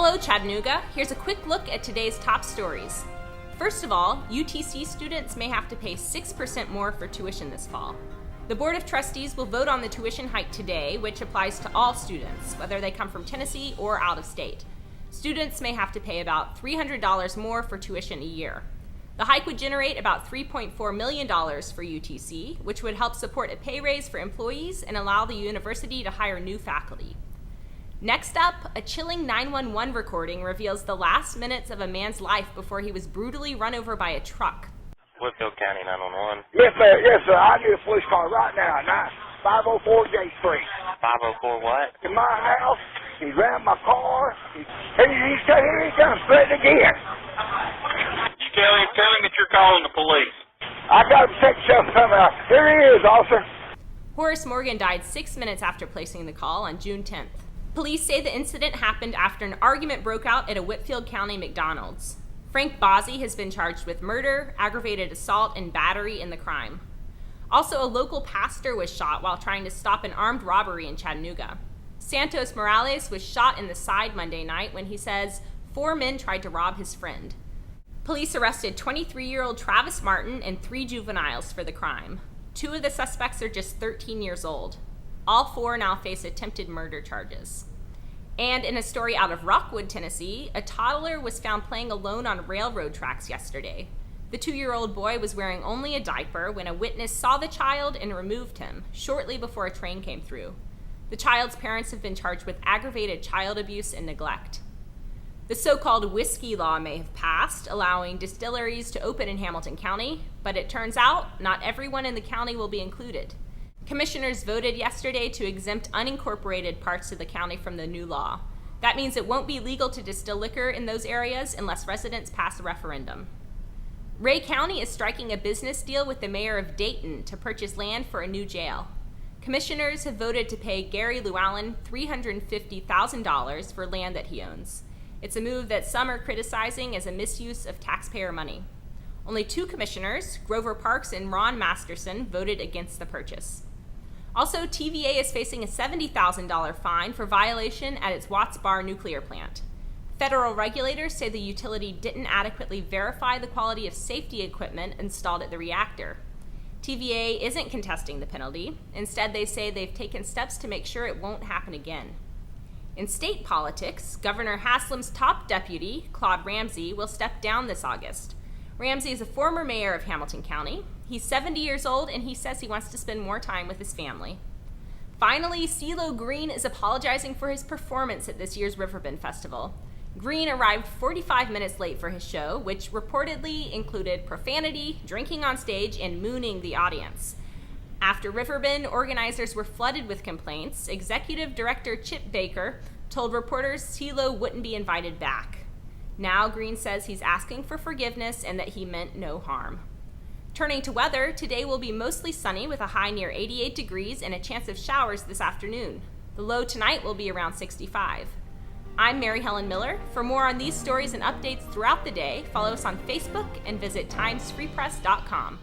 Hello, Chattanooga. Here's a quick look at today's top stories. First of all, UTC students may have to pay 6% more for tuition this fall. The Board of Trustees will vote on the tuition hike today, which applies to all students, whether they come from Tennessee or out of state. Students may have to pay about $300 more for tuition a year. The hike would generate about $3.4 million for UTC, which would help support a pay raise for employees and allow the university to hire new faculty. Next up, a chilling 911 recording reveals the last minutes of a man's life before he was brutally run over by a truck. Whitfield County 911. Yes, sir. Yes, sir. I need a police car right now. 504 J Street. 504 what? In my house, he ran my car. Here he comes, threatening again. You tell him that you're calling the police. I got him check yourself coming out. Here he is, officer. Horace Morgan died 6 minutes after placing the call on June 10th. Police say the incident happened after an argument broke out at a Whitfield County McDonald's. Frank Bozzie has been charged with murder, aggravated assault, and battery in the crime. Also, a local pastor was shot while trying to stop an armed robbery in Chattanooga. Santos Morales was shot in the side Monday night when he says 4 men tried to rob his friend. Police arrested 23-year-old Travis Martin and 3 juveniles for the crime. 2 of the suspects are just 13 years old. All 4 now face attempted murder charges. And in a story out of Rockwood, Tennessee, a toddler was found playing alone on railroad tracks yesterday. The 2-year-old boy was wearing only a diaper when a witness saw the child and removed him shortly before a train came through. The child's parents have been charged with aggravated child abuse and neglect. The so-called whiskey law may have passed, allowing distilleries to open in Hamilton County, but it turns out not everyone in the county will be included. Commissioners voted yesterday to exempt unincorporated parts of the county from the new law. That means it won't be legal to distill liquor in those areas unless residents pass a referendum. Ray County is striking a business deal with the mayor of Dayton to purchase land for a new jail. Commissioners have voted to pay Gary Llewellyn $350,000 for land that he owns. It's a move that some are criticizing as a misuse of taxpayer money. Only 2 commissioners, Grover Parks and Ron Masterson, voted against the purchase. Also, TVA is facing a $70,000 fine for violation at its Watts Bar nuclear plant. Federal regulators say the utility didn't adequately verify the quality of safety equipment installed at the reactor. TVA isn't contesting the penalty. Instead, they say they've taken steps to make sure it won't happen again. In state politics, Governor Haslam's top deputy, Claude Ramsey, will step down this August. Ramsey is a former mayor of Hamilton County. He's 70 years old, and he says he wants to spend more time with his family. Finally, CeeLo Green is apologizing for his performance at this year's Riverbend Festival. Green arrived 45 minutes late for his show, which reportedly included profanity, drinking on stage, and mooning the audience. After Riverbend, organizers were flooded with complaints. Executive Director Chip Baker told reporters CeeLo wouldn't be invited back. Now Green says he's asking for forgiveness and that he meant no harm. Turning to weather, today will be mostly sunny with a high near 88 degrees and a chance of showers this afternoon. The low tonight will be around 65. I'm Mary Helen Miller. For more on these stories and updates throughout the day, follow us on Facebook and visit timesfreepress.com.